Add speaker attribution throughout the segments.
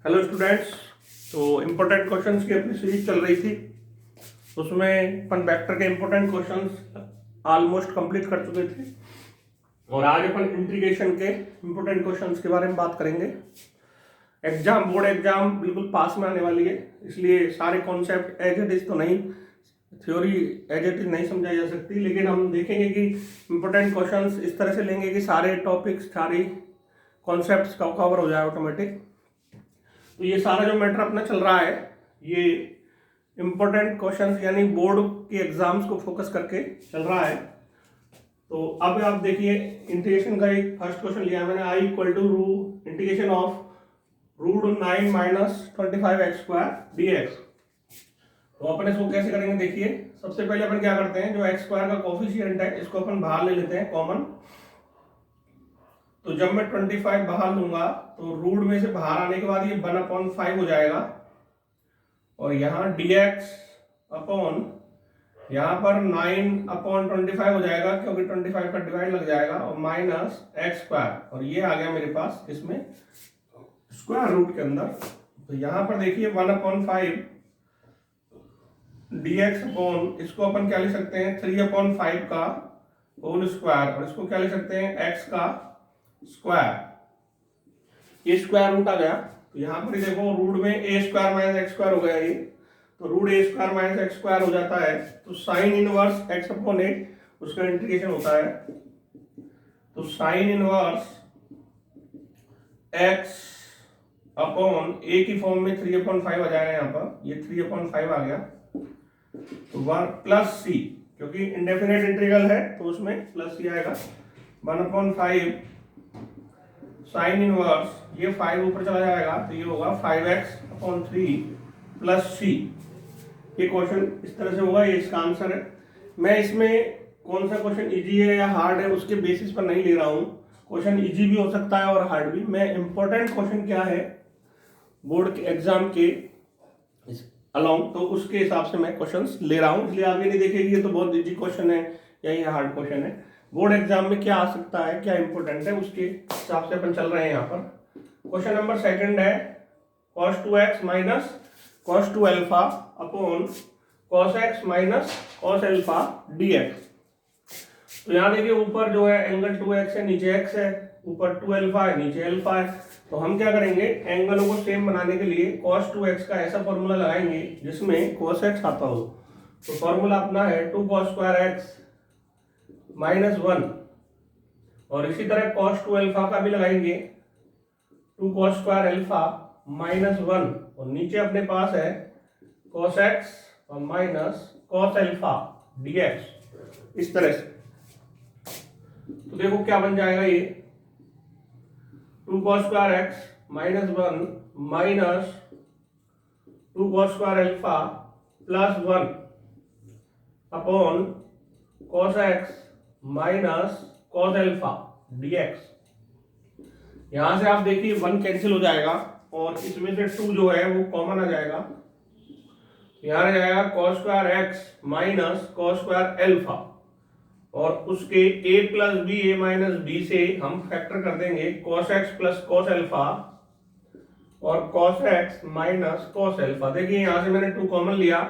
Speaker 1: Hello students. तो important questions की अपनी सीरीज चल रही थी, उसमें अपन वेक्टर के इम्पोर्टेंट क्वेश्चंस ऑलमोस्ट कंप्लीट कर चुके थे और आज अपन इंटीग्रेशन के इम्पोर्टेंट क्वेश्चंस के बारे में बात करेंगे। बोर्ड एग्जाम बिल्कुल पास में आने वाली है, इसलिए सारे कॉन्सेप्ट एज इट इज तो नहीं, थ्योरी एज इट इज नहीं समझाई जा सकती, लेकिन हम देखेंगे कि इम्पोर्टेंट क्वेश्चंस इस तरह से लेंगे कि सारे टॉपिक्स सारी कॉन्सेप्ट्स का कवर हो जाए ऑटोमेटिक। तो ये सारा जो मैटर अपना चल रहा है ये इम्पोर्टेंट क्वेश्चंस यानी बोर्ड के एग्जाम्स को फोकस करके चल रहा है। तो अब आप देखिए इंटीग्रेशन का एक फर्स्ट क्वेश्चन लिया है मैंने, I equal to integration of √9 minus 25x² dx। तो अपन इसको कैसे करेंगे, देखिए सबसे पहले अपन क्या करते हैं, जो x² का कोफिशिएंट है इसको अपन बाहर ले लेते हैं कॉमन। तो जब मैं 25 बाहर लूंगा तो रूट में से बाहर आने के बाद ये 1/5 हो जाएगा और यहाँ dx अपॉन यहाँ पर 9/25 हो जाएगा क्योंकि 25 का डिवाइड लग जाएगा और माइनस x² और ये आ गया मेरे पास इसमें स्क्वायर रूट के अंदर। तो यहाँ पर देखिए 1/5 dx अपॉन इसको अपन क्या लिख सकते हैं 3/5 का होल स्क्वायर और इसको क्या लिख सकते हैं x का स्क्वायर। ये स्क्वायर रूट आ गया तो यहाँ पर देखो रूट में a² माइनस x² हो गया ये, तो √a² माइनस x² हो जाता है। तो sine inverse x upon a उसका इंटीग्रेशन होता है, तो sine inverse x upon a की फॉर्म में 3/5 आ जाएगा, यहाँ पर ये 3/5 आ गया। तो 1 प्लस c क्योंकि इंडेफिनेट इंटीग्रल है तो उसमें प्लस c आएगा। 1/5 साइन इनवर्स ये 5 ऊपर चला जाएगा तो ये होगा 5x/3 प्लस c। ये क्वेश्चन इस तरह से होगा, ये इसका आंसर है। मैं इसमें कौन सा क्वेश्चन इजी है या हार्ड है उसके बेसिस पर नहीं ले रहा हूँ, क्वेश्चन इजी भी हो सकता है और हार्ड भी। मैं इंपॉर्टेंट क्वेश्चन क्या है बोर्ड के एग्जाम के अलोंग तो उसके हिसाब से मैं क्वेश्चंस ले रहा हूँ, इसलिए आप ये नहीं देखेंगे ये तो बहुत इजी क्वेश्चन है या ये हार्ड क्वेश्चन है। बोर्ड एग्जाम में क्या आ सकता है क्या इंपॉर्टेंट है उसके हिसाब से अपन चल रहे हैं। यहाँ पर क्वेश्चन नंबर सेकंड है cos 2x minus cos 2 alpha upon cos x minus cos alpha dx। तो यहाँ देखिए ऊपर जो है एंगल 2x है, नीचे x है, ऊपर 2 अल्फा है, नीचे अल्फा है। तो हम क्या करेंगे, एंगलों को सेम बनाने के लिए cos 2x का ऐसा फॉर्मूला लगाएंगे जिसमें cos x आता हो। तो फॉर्मूला अपना है 2cos² x माइनस 1 और इसी तरह cos 2 अल्फा का भी लगाएंगे 2cos² अल्फा माइनस 1 और नीचे अपने पास है cos x और माइनस cos अल्फा dx। इस तरह से तो देखो क्या बन जाएगा, ये 2cos² x minus 1 minus 2cos² alpha plus 1 upon cos x minus cos alpha dx। यहां से आप देखिए 1 कैंसिल हो जाएगा और इसमें से 2 जो है वो कॉमन आ जाएगा, यहां आ जाएगा cos² x minus cos² alpha और उसके a plus B a minus B से हम फैक्टर कर देंगे cos x plus cos alpha और cos x minus cos alpha. देखिए यहां से मैंने 2 कॉमन लिया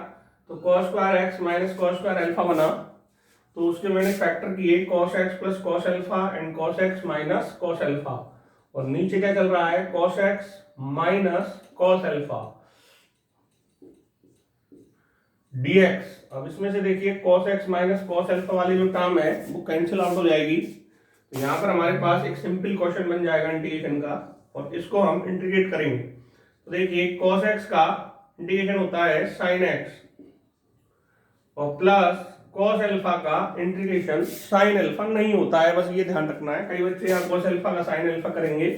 Speaker 1: तो cos² x minus cos² alpha बना, तो उसके मैंने फैक्टर किए cos x plus cos alpha and cos x minus cos alpha और नीचे क्या चल रहा है cos x minus cos alpha dx। अब इसमें से देखिए cos x minus cos alpha वाली जो टर्म है वो कैंसिल आउट हो जाएगी, तो यहाँ पर हमारे पास एक सिंपल क्वेश्चन बन जाएगा इंटीग्रेशन का और इसको हम इंटीग्रेट करेंगे। तो देखिए cos x का इंटीग्रेशन होता है sin x और प्लस cos अल्फा का इंटीग्रेशन sin अल्फा नहीं होता है, बस ये ध्यान रखना है। कई बच्चे यहाँ cos अल्फा का sin अल्फा करेंगे,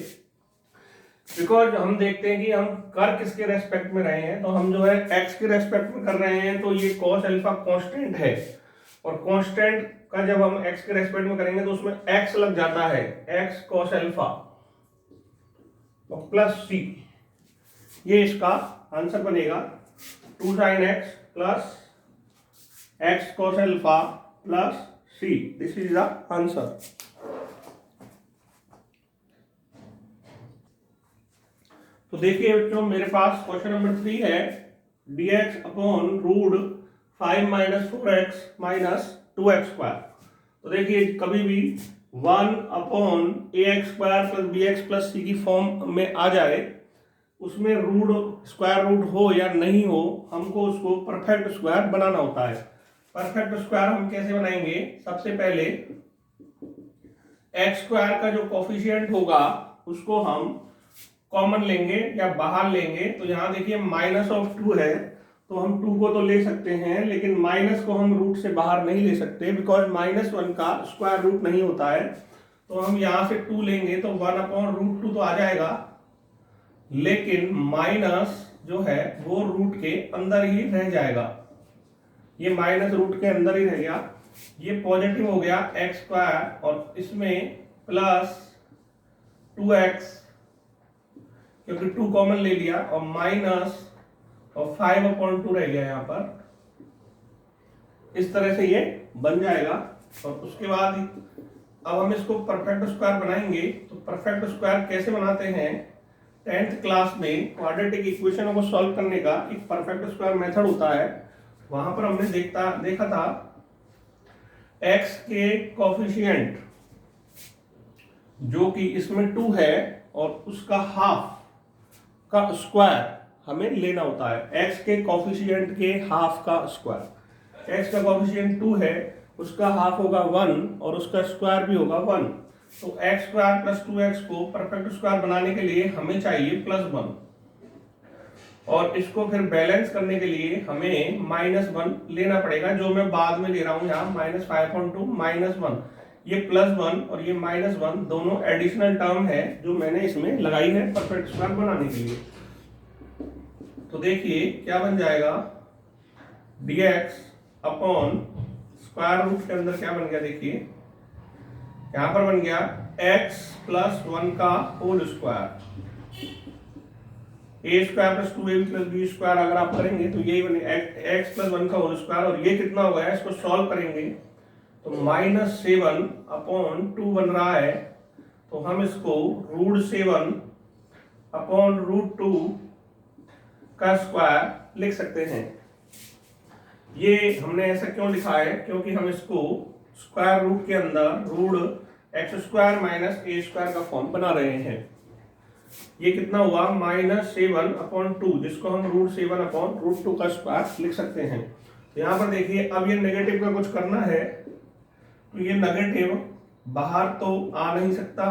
Speaker 1: बिकॉज हम देखते हैं कि हम कर किसके रेस्पेक्ट में रहे हैं, तो हम जो है x के रेस्पेक्ट में कर रहे हैं, तो ये cos अल्फा कांस्टेंट है और कांस्टेंट का जब हम x के रेस्पेक्ट में करेंगे तो उसमें x लग जाता है, x cos अल्फा और प्लस c, ये इसका आंसर बनेगा 2 sin x plus x cos alpha plus c। This is the answer. तो देखिए बच्चों, मेरे पास क्वेश्चन नंबर 3 है dx upon root 5 minus 4x minus 2x square. तो देखिए कभी भी 1 upon ax square plus bx plus c की फॉर्म में आ जाए, उसमें रूट स्क्वायर रूट हो या नहीं हो, हमको उसको परफेक्ट स्क्वायर बनाना होता है। परफेक्ट स्क्वायर हम कैसे बनाएंगे? सबसे पहले एक्स स्क्वायर का जो कोफिशिएंट होगा उसको हम कॉमन लेंगे या बाहर लेंगे। तो यहाँ देखिए माइनस ऑफ 2 है, तो हम 2 को तो ले सकते हैं, लेकिन माइनस को हम रूट से बाहर नहीं ले सकते, बिकॉज -1 का स्क्वायर रूट नहीं होता है। तो हम यहाँ से 2 लेंगे तो 1 अपॉन रूट 2 तो आ जाएगा, लेकिन माइनस जो है वो रूट के अंदर ही रह जाएगा। ये माइनस रूट के अंदर ही रह गया, ये पॉजिटिव हो गया एक्स स्क्वायर, और इसमें प्लस 2x क्योंकि 2 कॉमन ले लिया, और माइनस और 5/2 रह गया यहाँ पर। इस तरह से ये बन जाएगा। और उसके बाद अब हम इसको परफेक्ट स्क्वायर बनाएंगे। तो परफेक्ट स्क्वायर कैसे बनाते हैं? 10th क्लास में क्वाड्रेटिक इक्वेशनों को सॉल्व करने का एक परफेक्ट स्क्वायर मेथड होता है। वहां पर हमने देखा था x के कोफिशिएंट जो कि इसमें 2 है और उसका हाफ का स्क्वायर हमें लेना होता है। x के कोफिशिएंट के हाफ का स्क्वायर, x का कोफिशिएंट 2 है, उसका हाफ होगा 1 और उसका स्क्वायर भी होगा 1। तो x स्क्वायर प्लस 2x को परफेक्ट स्क्वायर बनाने के लिए हमें चाहिए +1, और इसको फिर बैलेंस करने के लिए हमें -1 लेना पड़ेगा, जो मैं बाद में ले रहा हूं यहाँ -5/2 -1। ये +1 और ये -1 दोनों एडिशनल टर्म है जो मैंने इसमें लगाई है परफेक्ट स्क्वायर बनाने के लिए। तो देखिए क्या बन जाएगा, dx अपॉन स्क्वायर रूट के अंदर क्या बन गया, देखिए यहां पर बन गया x प्लस 1 का whole square, a square plus 2ab plus b square अगर आप करेंगे तो यही बने x प्लस 1 का होल स्क्वायर। और ये कितना हो गया, इसको सॉल्व करेंगे तो -7/2 बन रहा है। तो हम इसको √7 अपॉन √2 का स्क्वायर लिख सकते हैं। ये हमने ऐसा क्यों लिखा है? क्योंकि हम इसको स्क्वायर रूट के अंदर √x² माइनस a² का फॉर्म बना रहे हैं। ये कितना हुआ, -7/2, जिसको हम √7 अपॉन √2 का स्क्वायर लिख सकते हैं। तो यहाँ पर देखिए अब ये नेगेटिव का कुछ करना है, तो ये नेगेटिव बाहर तो आ नहीं सकता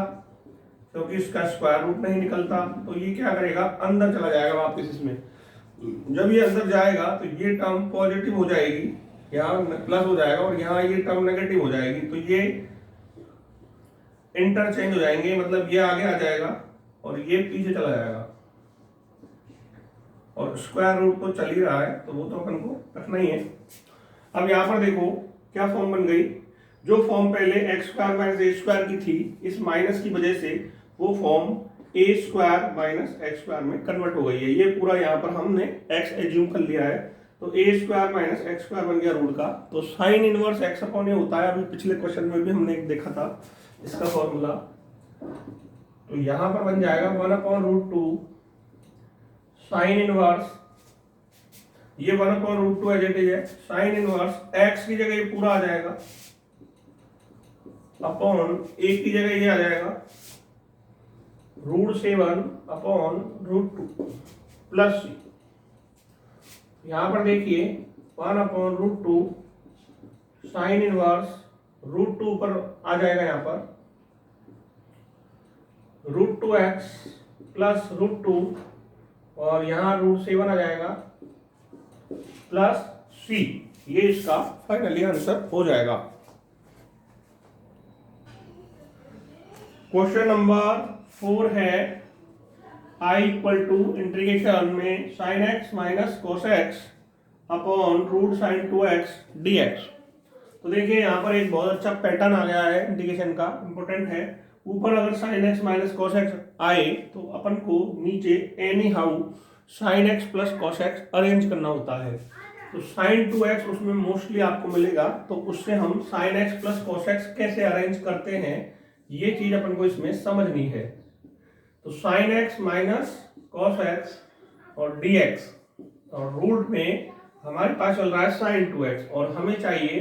Speaker 1: क्योंकि इसका स्क्वायर रूट नहीं निकलता। तो ये क्या करेगा, अंदर चला जाएगा वापस इसमें। जब ये अंदर जाएगा तो ये टर्म पॉजिटिव हो जाएगी, यहाँ प्लस हो जाएगा, और यहाँ ये टर्म नेगेटिव हो जाएगी। तो ये इंटरचेंज हो जाएंगे, मतलब ये आगे आ जाएगा और ये पीछे चला जाएगा। और स्क्वायर रूट तो चल ही रहा है तो वो तो अपन को रखना ही है। अब यहाँ पर देखो क्या फॉर्म बन गई, जो फॉर्म पहले x² माइनस a² की थी, इस माइनस की वजह से वो फॉर्म a² माइनस x² में कन्वर्ट हो गई है। ये पूरा यहाँ पर हमने x एज्यूम कर लिया है, तो a² माइनस x² बन गया रूट का। तो sine inverse x upon a होता है, अभी पिछले क्वेश्चन में भी हमने एक देखा था इसका फॉर्मूला। तो यहाँ पर बन जाएगा 1/√2 साइन इनवर्स, ये 1/√2 एज इट इज है, साइन इनवर्स x की जगह ये पूरा आ जाएगा अपॉन a की जगह ये आ जाएगा √7 अपॉन √2 प्लस c। यहां पर देखिए 1/√2 साइन इनवर्स √2 पर आ जाएगा, यहाँ पर √2x प्लस √2, और यहाँ √7 आ जाएगा प्लस c। ये इसका फाइनली आंसर हो जाएगा। क्वेश्चन नंबर 4 है i = इंटीग्रेशन में sin x minus cos x upon √sin2x dx। तो देखिए यहाँ पर एक बहुत अच्छा पैटर्न आ गया है इंटीग्रेशन का, इंपॉर्टेंट है। ऊपर अगर sin x minus cos x आए तो अपन को नीचे any how sin x plus cos x arrange करना होता है। तो sin2x उसमें मोस्टली आपको मिलेगा, तो उससे हम sin x plus cos x कैसे अरेंज करते हैं ये चीज अपन को इसमें समझनी है। तो sin x minus cos x और डी एक्स, और रूट में हमारे पास चल रहा है साइन 2x और हमें चाहिए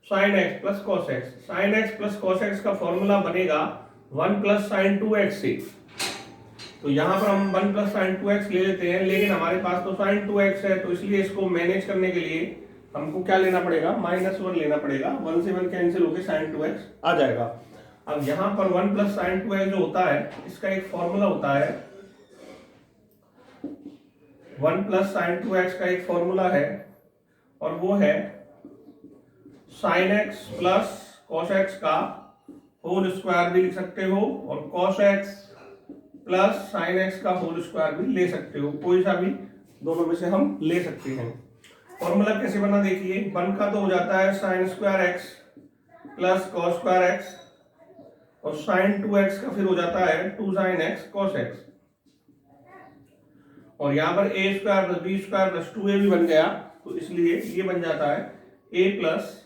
Speaker 1: sign x plus cos x. Sine x plus cos x का फॉर्मूला बनेगा 1 प्लस साइन 2x से। तो यहाँ पर हम 1 प्लस साइन 2x ले लेते हैं, लेकिन हमारे पास तो साइन 2x है, तो इसलिए इसको मैनेज करने के लिए हमको क्या लेना पड़ेगा, -1 लेना पड़ेगा। 1 से 1 कैंसिल होकर साइन 2x आ जाएगा। अब यहाँ पर 1 प्लस साइन 2x जो होता है, इसका एक फॉर्मूला होता है, 1 प्लस साइन 2x का एक फॉर्मूला है, और वो है sine x plus cos x का होल स्क्वायर भी लिख सकते हो, और cos x plus sign x का होल स्क्वायर भी ले सकते हो, कोई सा भी दोनों में से हम ले सकते हैं। फॉर्मूला कैसे बना देखिए, 1 का तो हो जाता है sine square x plus cos square x, और साइन 2x का फिर हो जाता है 2 साइन एक्स कॉस एक्स, और यहाँ पर a square plus B square plus 2a भी बन गया, तो इसलिए ये बन जाता है a प्लस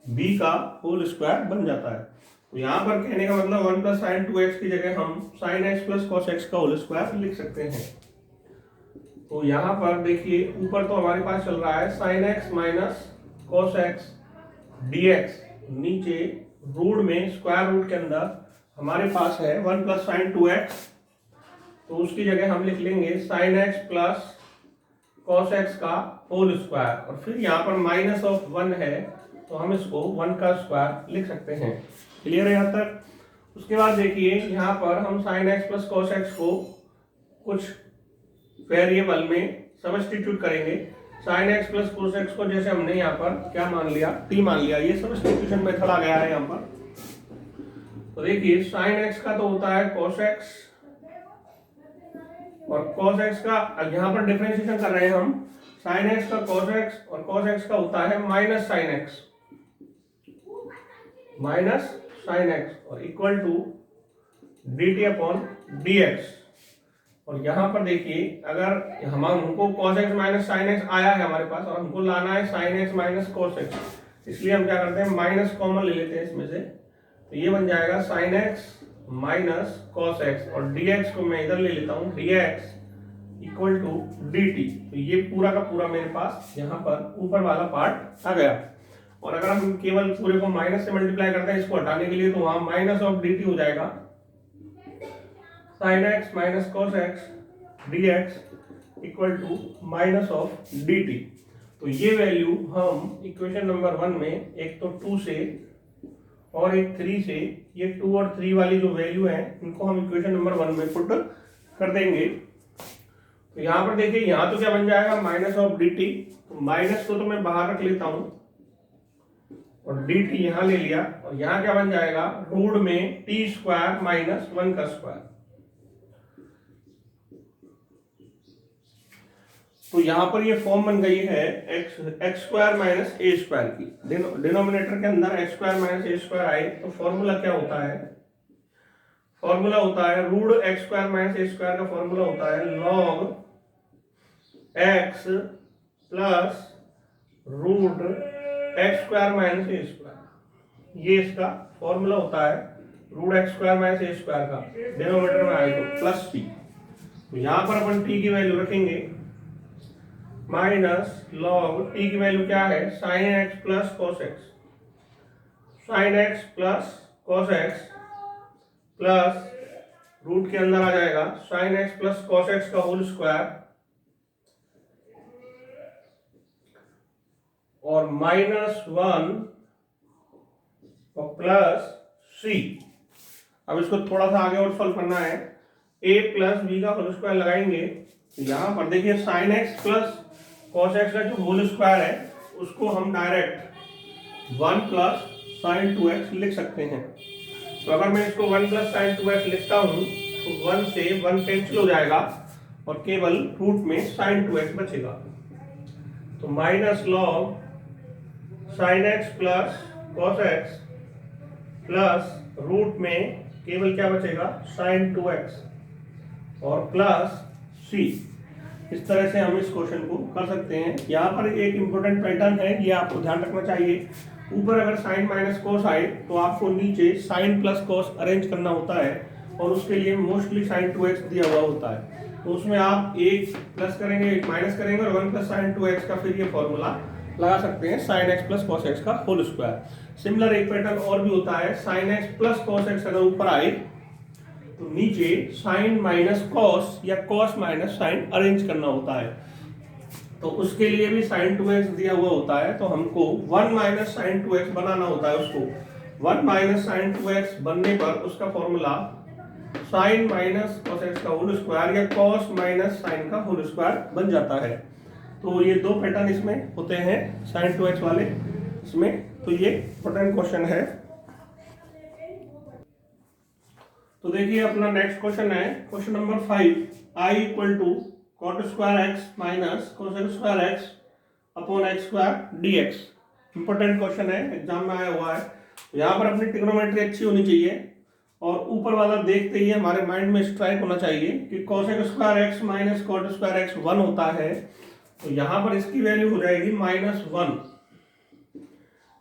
Speaker 1: बी का होल स्क्वायर बन जाता है। तो यहाँ पर कहने का मतलब 1 प्लस साइन 2x की जगह हम sine x plus cos x का होल स्क्वायर लिख सकते हैं। तो यहाँ पर देखिए, ऊपर तो हमारे पास चल रहा है sine x minus cos x dx, नीचे रूट में स्क्वायर रूट के अंदर हमारे पास है 1 प्लस साइन 2x, तो उसकी जगह हम लिख लेंगे sign x plus cos x का होल स्क्वायर, और फिर यहाँ पर -1 है, तो हम इसको 1 का स्क्वायर लिख सकते हैं। क्लियर है यहाँ तक? उसके बाद देखिए, यहाँ पर हम sine x plus cos x को कुछ वेरिएबल में सब्स्टिट्यूट करेंगे। Sign x plus cos x को जैसे हमने यहाँ पर क्या मान लिया, t मान लिया, ये सब्स्टिट्यूशन मेथड आ गया है यहाँ पर। तो देखिए, साइन एक्स का तो होता है कॉस एक्स, और कॉस एक्स का यहाँ पर डिफरेंशिएशन कर रहे हैं हम, साइन एक्स का कॉस एक्स और कॉस एक्स का होता है minus sine x, minus sine x, और equal to dt upon dx। और यहाँ पर देखिए, अगर हमको cos x minus sine x आया है हमारे पास, और हमको लाना है sine x minus cos x, इसलिए हम क्या करते हैं, माइनस कॉमन ले लेते हैं इसमें से, तो ये बन जाएगा sine x minus cos x, और dx को मैं इधर ले लेता हूँ, dx इक्वल टू dt। तो ये पूरा का पूरा मेरे पास यहाँ पर ऊपर वाला पार्ट आ गया। और अगर हम केवल पूरे को माइनस से मल्टीप्लाई करते हैं इसको हटाने के लिए, तो वहां माइनस ऑफ dt हो जाएगा, sine x minus cos x dx equal to minus of dt। तो ये वैल्यू हम इक्वेशन नंबर 1 में एक तो 2 से और एक 3 से, ये 2 और 3 वाली जो वैल्यू है इनको हम इक्वेशन नंबर 1 में पुट कर देंगे। तो यहाँ पर देखिए, यहाँ तो क्या बन जाएगा, माइनस ऑफ dt, तो माइनस को तो मैं बाहर रख लेता हूं, और dt यहाँ ले लिया, और यहाँ क्या बन जाएगा, रूट में t स्क्वायर माइनस 1 का स्क्वायर। तो यहाँ पर ये फॉर्म बन गई है x square minus a square की। डिनोमिनेटर के अंदर x square minus a square आए, तो फॉर्मूला क्या होता है, फॉर्मूला होता है root x square minus a square का फॉर्मूला होता है log x plus root x square minus a square. ये इसका फॉर्मूला होता है root x square minus a square का, डिनोमिनेटर में आए तो प्लस टी। तो यहाँ पर अपन टी की वैल्यू रखेंगे माइनस लॉग टी की वैल्यू क्या है, sine x plus cos x, sine x plus cos x plus root के अंदर आ जाएगा sine x plus cos x का होल स्क्वायर, और -1 और प्लस सी। अब इसको थोड़ा सा आगे और सॉल्व करना है, a प्लस बी का होल स्क्वायर लगाएंगे। यहां पर देखिए sign x plus cos x का जो होल स्क्वायर है उसको हम डायरेक्ट 1 प्लस साइन 2x लिख सकते हैं। तो अगर मैं इसको 1 प्लस साइन 2x लिखता हूं तो 1 से 1 कैंसिल हो जाएगा और केवल रूट में साइन 2x बचेगा। तो minus log sine x plus cos x plus root में केवल क्या बचेगा, साइन 2x और प्लस सी। इस तरह से हम इस क्वेश्चन को कर सकते हैं। यहाँ पर एक इंपॉर्टेंट पैटर्न है, ये आपको ध्यान रखना चाहिए। ऊपर अगर साइन माइनस कोस आए तो आपको नीचे साइन प्लस कोस अरेंज करना होता है, और उसके लिए मोस्टली साइन 2x दिया हुआ होता है। तो उसमें आप एक प्लस करेंगे, एक माइनस करेंगे और 1 प्लस साइन 2x का फिर ये फॉर्मूला लगा सकते हैं sine x plus cos x का होल स्क्वायर। सिमिलर एक पैटर्न और भी होता है, sine x plus cos x अगर ऊपर आए तो नीचे साइन माइनस कॉस या कॉस माइनस साइन अरेंज करना होता है। तो उसके लिए भी साइन 2x दिया हुआ होता है, तो हमको 1 माइनस साइन 2x बनाना होता है। उसको 1 माइनस साइन 2x बनने पर उसका formula sine minus cos x का होल स्क्वायर या कॉस माइनस साइन का होल स्क्वायर बन जाता है। तो ये दो पैटर्न इसमें होते हैं साइन 2x वाले इसमें। तो ये इंपॉर्टेंट क्वेश्चन है। तो देखिए अपना नेक्स्ट क्वेश्चन है question number 5, i equal to cot square x minus cosec square x upon x square dx। Important question है, एग्जाम में आया हुआ है। यहाँ पर अपनी ट्रिग्नोमेट्री अच्छी होनी चाहिए और ऊपर वाला देखते ही हमारे माइंड में स्ट्राइक होना चाहिए कि cosec square x minus cot square x 1 होता है। तो यहाँ पर इसकी वैल्यू हो जाएगी -1।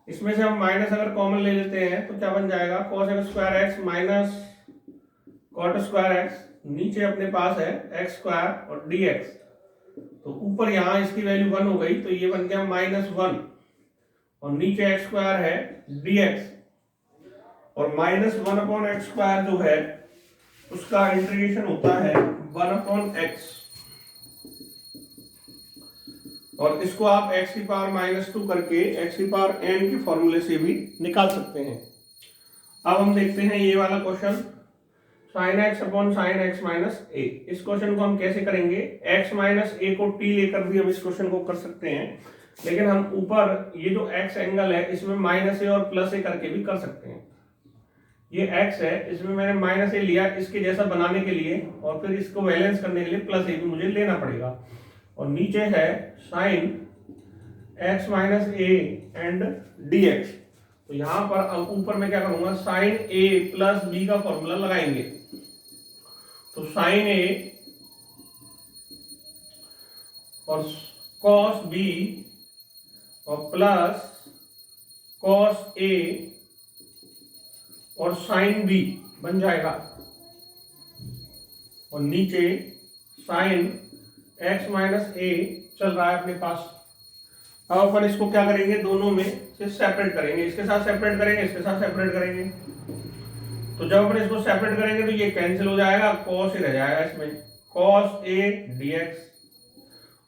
Speaker 1: इसमें से हम माइनस अगर कॉमन ले लेते हैं तो क्या बन जाएगा, cosec square x minus cot square x, नीचे अपने पास है एक्स स्क्वायर और dx। तो ऊपर यहाँ इसकी वैल्यू 1 हो गई तो ये बन गया -1 और नीचे एक्स स्क्वायर है dx और -1 अपॉन एक्स स्क्वायर जो है उसका इंटीग्रेशन होता है 1 अपॉन x और इसको आप x की पावर -2 करके x की पावर n के फॉर्मूले से भी निकाल सकते हैं। अब हम देखते हैं ये वाला question sign x upon sine x minus a। इस क्वेश्चन को हम कैसे करेंगे, x माइनस a को t लेकर भी हम इस क्वेश्चन को कर सकते हैं, लेकिन हम ऊपर ये जो x एंगल है इसमें -a और +a करके भी कर सकते हैं। ये x है, इसमें मैंने -a लिया इसके जैसा बनाने के लिए और फिर इसको बैलेंस करने के लिए +a भी मुझे लेना पड़ेगा। और नीचे है sine x minus a and dx। तो यहाँ पर अब ऊपर मैं क्या करूंगा, साइन a प्लस b का फॉर्मूला लगाएंगे। तो साइन a और कॉस b और प्लस कॉस a और साइन b बन जाएगा और नीचे साइन x माइनस a चल रहा है अपने पास। अब अपन इसको क्या करेंगे, दोनों में से सेपरेट करेंगे, इसके साथ सेपरेट करेंगे, इसके साथ सेपरेट करेंगे। तो जब अपन इसको सेपरेट करेंगे तो ये कैंसिल हो जाएगा, cos ही रह जाएगा इसमें, cos a dx।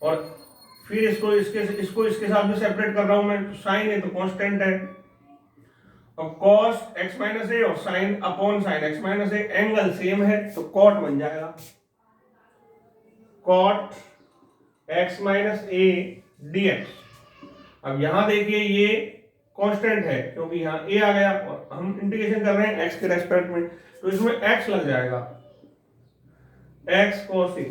Speaker 1: और फिर इसको इसके साथ भी सेपरेट कर रहा हूं मैं, साइन a तो कांस्टेंट है और cos x माइनस a और sine upon sine x minus a angle same है तो cot बन जाएगा, cot x minus a dx। अब यहां देखिए ये कांस्टेंट है क्योंकि यहाँ a आ गया और हम इंटीग्रेशन कर रहे हैं x के रेस्पेक्ट में, तो इसमें x लग जाएगा, x cos a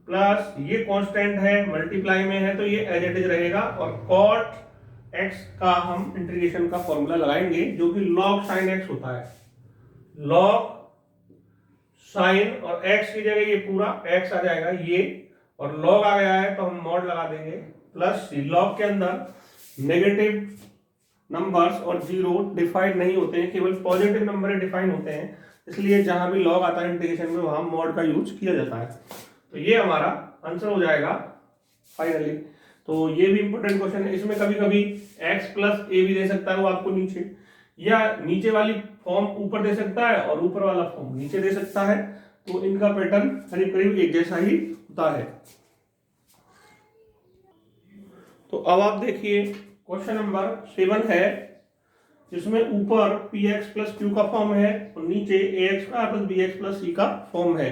Speaker 1: प्लस ये कांस्टेंट है मल्टीप्लाई में है तो ये एज इट इज रहेगा और cot x का हम इंटीग्रेशन का फॉर्मूला लगाएंगे जो कि log sin x होता है। log sin और x की जगह ये पूरा x आ जाएगा ये, और log आ गया है तो हम मॉड लगा देंगे प्लस log के अंदर नेगेटिव नंबर्स और जीरो डिफाइंड नहीं होते हैं, केवल पॉजिटिव नंबर डिफाइन होते हैं, इसलिए जहां भी लॉग आता है इंटीग्रेशन में वहां मॉड का यूज किया जाता है। तो ये हमारा आंसर हो जाएगा फाइनली। तो ये भी इंपॉर्टेंट क्वेश्चन है। इसमें कभी कभी x प्लस a भी दे सकता है वो आपको नीचे, या नीचे वाली फॉर्म ऊपर दे सकता है और ऊपर वाला फॉर्म नीचे दे सकता है। तो इनका पैटर्न करीब करीब एक जैसा ही होता है। तो अब आप देखिए क्वेश्चन नंबर 7 है जिसमें ऊपर px प्लस q का फॉर्म है और नीचे ax square plus bx plus c का फॉर्म है।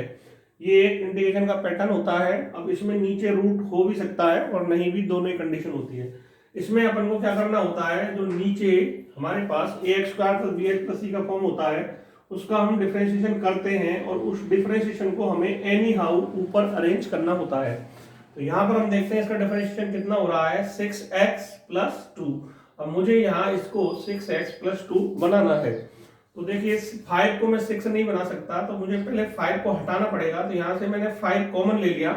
Speaker 1: ये एक इंटीग्रेशन का पैटर्न होता है। अब इसमें नीचे रूट हो भी सकता है और नहीं भी, दोनों ही कंडीशन होती है। इसमें अपन को क्या करना होता है, जो नीचे हमारे पास ax square plus bx plus c का फॉर्म होता है उसका हम डिफरेंशिएशन करते हैं और उस डिफरेंशिएशन को हमें एनी हाउ ऊपर अरेंज करना होता है। तो यहाँ पर हम देखते हैं इसका डिफरेंशिएशन कितना हो रहा है, 6x प्लस 2। अब मुझे यहाँ इसको 6x प्लस 2 बनाना है। तो देखिए 5 को मैं 6 नहीं बना सकता, तो मुझे पहले 5 को हटाना पड़ेगा। तो यहाँ से मैंने 5 कॉमन ले लिया।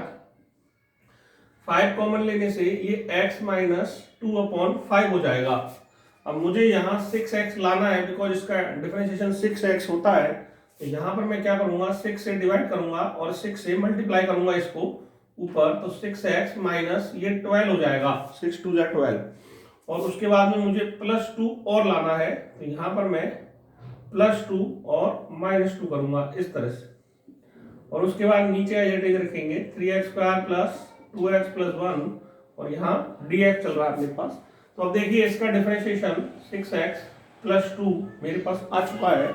Speaker 1: 5 कॉमन लेने से ये x माइनस 2 अपॉन 5 हो जाएगा। अब मुझे यहाँ 6x लाना है बिकॉज इसका डिफरेंशिएशन 6x होता है। तो यहाँ पर मैं क्या करूंगा, 6 से डिवाइड करूंगा और 6 से मल्टीप्लाई करूंगा इसको ऊपर, तो 6x माइनस ये 12 हो जाएगा, 6 2 जा 12। और उसके बाद में मुझे +2 और लाना है, तो यहाँ पर मैं +2 और -2 करूंगा इस तरह से। और उसके बाद नीचे एज इट इज रखेंगे 3x² प्लस 2x प्लस 1 और यहाँ dx चल रहा है अपने पास। तो अब देखिए इसका डिफरेंशिएशन 6x प्लस 2 मेरे पास आ चुका है।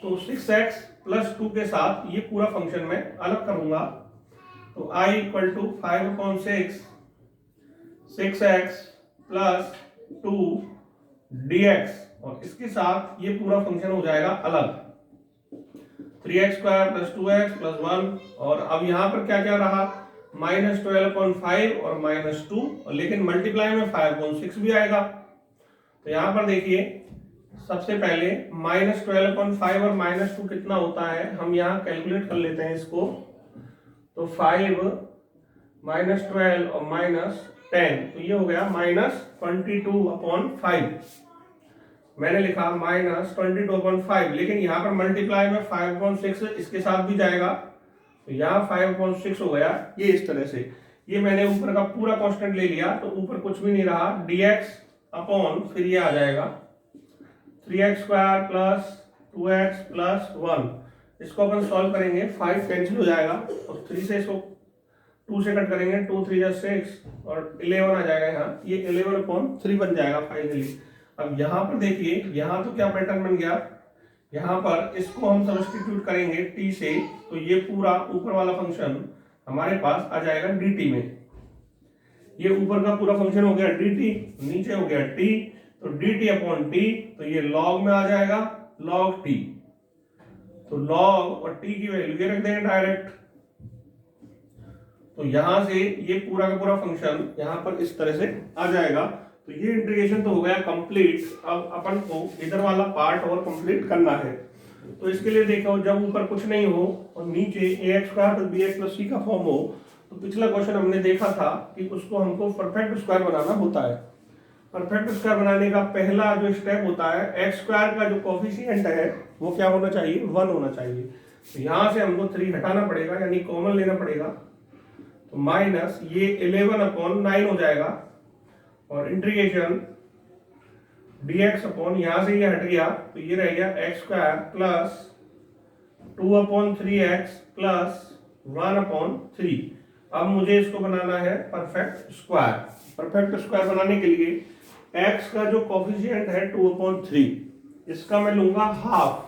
Speaker 1: तो 6x प्लस 2 के साथ ये पूरा फंक्शन मैं अलग करूंगा। तो I equal to 5/6 6x plus 2 dx और इसके साथ ये पूरा फंक्शन हो जाएगा अलग 3x² प्लस 2x प्लस 1। और अब यहाँ पर क्या क्या रहा, -12/5 और -2, लेकिन मल्टीप्लाई में 5/6 भी आएगा। तो यहाँ पर देखिए सबसे पहले -12/5 और -2 कितना होता है, हम यहाँ कैलकुलेट कर लेते हैं इसको। तो 5 -12 और -10, तो ये हो गया -22/5। मैंने लिखा -22/5, लेकिन यहाँ पर मल्टीप्लाई में 5/6 इसके साथ भी जाएगा, तो यहाँ 5/6 हो गया। ये इस तरह से ये मैंने ऊपर का पूरा कांस्टेंट ले लिया, तो ऊपर कुछ भी नहीं रहा, dx अपॉन फिर ये आ जाएगा 3x² प्लस 2x प्लस 1। इसको अपन सॉल्व करेंगे, 5 कैंसिल हो जाएगा और 3 से इसको 2 से कट करेंगे, 2 3 जा 6 और 11 आ जाएगा यहाँ, ये 11/3 बन जाएगा फाइनली। अब यहाँ पर देखिए यहाँ तो क्या पैटर्न बन गया, यहाँ पर इसको हम सब्स्टिट्यूट करेंगे t से, तो ये पूरा ऊपर वाला फंक्शन हमारे पास आ जाएगा dt में। ये ऊपर का पूरा फंक्शन हो गया dt, नीचे हो गया t, तो dt अपॉन t, तो ये log में आ जाएगा log t। तो log और t की वैल्यू ये रख देंगे डायरेक्ट। तो यहां से ये पूरा का पूरा फंक्शन यहाँ पर इस तरह से आ जाएगा। तो ये इंटीग्रेशन तो हो गया कंप्लीट। अब अपन को इधर वाला पार्ट और कंप्लीट करना है। तो इसके लिए देखो, जब ऊपर कुछ नहीं हो और नीचे ax² + bx + c का फॉर्म हो, तो पिछला क्वेश्चन हमने देखा था कि उसको हमको परफेक्ट स्क्वायर बनाना होता है। परफेक्ट स्क्वायर बनाने का पहला जो स्टेप होता है, x² का जो कोफिशिएंट है वो क्या होना चाहिए, 1 होना चाहिए। तो यहाँ से हमको 3 हटाना पड़ेगा, यानी कॉमन लेना पड़ेगा। तो माइनस ये 11/9 हो जाएगा और इंटीग्रेशन dx अपॉन, यहाँ से ये हट गया तो ये रह गया x² प्लस 2/3x प्लस 1/3। अब मुझे इसको बनाना है परफेक्ट स्क्वायर। परफेक्ट स्क्वायर बनाने के लिए x का जो कोफिशिएंट है 2/3, इसका मैं लूंगा हाफ।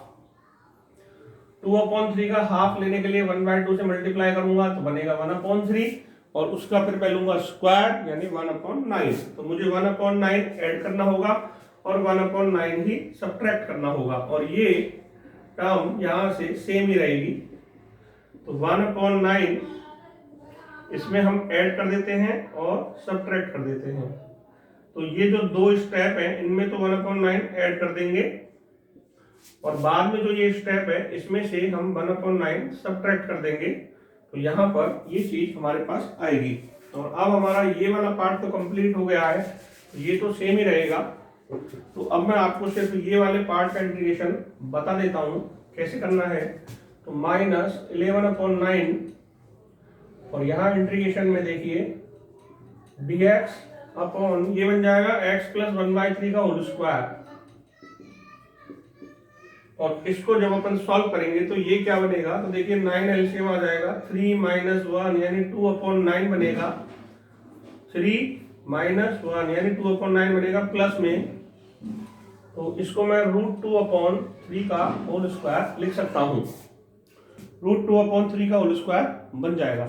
Speaker 1: 2/3 का हाफ लेने के लिए 1/2 से मल्टीप्लाई करूंगा तो बनेगा 1/3 और उसका फिर मैं लूंगा स्क्वायर यानी 1/9। तो मुझे 1/9 ऐड करना होगा और 1/9 ही सब्ट्रैक्ट करना होगा और ये टर्म यहां से सेम ही रहेगी। तो 1/9 इसमें हम ऐड कर देते हैं और सब्ट्रैक्ट कर देते हैं। तो ये जो दो स्टेप है इनमें तो 1/9 ऐड कर देंगे और बाद में जो ये स्टेप है इसमें से हम 1/9 सब्ट्रैक्ट कर देंगे। तो यहाँ पर ये चीज हमारे पास आएगी। और अब हमारा ये वाला पार्ट तो कंप्लीट हो गया है, तो ये तो सेम ही रहेगा। तो अब मैं आपको सिर्फ ये वाले पार्ट का इंटीग्रेशन बता देता हूँ कैसे करना है। तो -11/9 और यहाँ इंटीग्रेशन में देखिए dx अपॉन ये बन जाएगा x + 1/3 का होल स्क्वायर। और इसको जब अपन सॉल्व करेंगे तो ये क्या बनेगा, तो देखिए 9 एलसीएम आ जाएगा, 3 - 1 यानी 2/9 बनेगा, 3 - 1 यानी 2/9 बनेगा प्लस में। तो इसको मैं √2/3 का होल स्क्वायर लिख सकता हूँ। √2/3 का होल स्क्वायर बन जाएगा।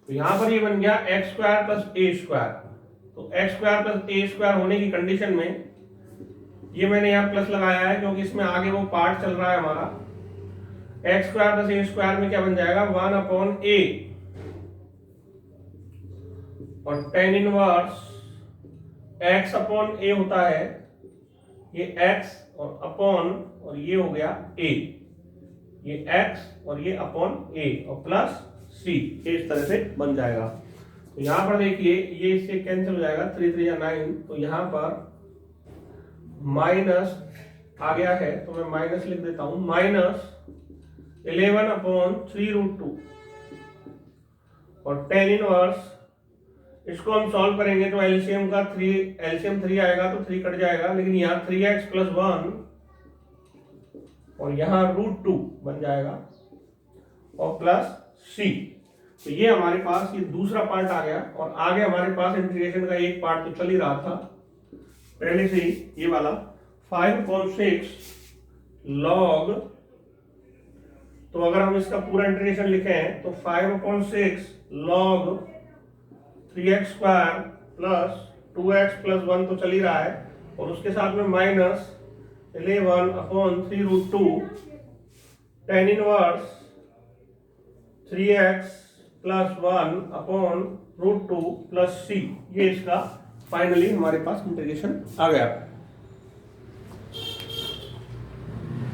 Speaker 1: तो यहाँ पर ये बन गया x² + a²। तो x² + a² होने की कंडीशन में ये मैंने यहाँ प्लस लगाया है क्योंकि इसमें आगे वो पार्ट चल रहा है हमारा। x² + a² में क्या बन जाएगा 1/a और tan इनवर्स x/a होता है, ये x और अपॉन और ये हो गया a, ये x और ये अपॉन a और प्लस c, इस तरह से बन जाएगा। तो यहाँ पर देखिए ये इससे कैंसिल हो जाएगा, 3 3 या 9। तो यहाँ पर माइनस आ गया है तो मैं माइनस लिख देता हूँ, 11/3√2 और tan इनवर्स, इसको हम सॉल्व करेंगे तो एलसीएम 3 आएगा तो 3 कट जाएगा, लेकिन यहाँ 3x + 1 और यहाँ √2 बन जाएगा और प्लस c। तो ये हमारे पास ये दूसरा पार्ट आ गया। और आगे हमारे पास इंटीग्रेशन का एक पार्ट तो चल ही रहा था पहले से ही, ये वाला 5/6 log। तो अगर हम इसका पूरा इंटीग्रेशन लिखें तो 5/6 log 3x² प्लस 2x + 1 तो चल ही रहा है, और उसके साथ में minus 11/3√2 tan inverse 3x + 1/√2 plus c। ये इसका फाइनली हमारे पास इंटीग्रेशन आ गया।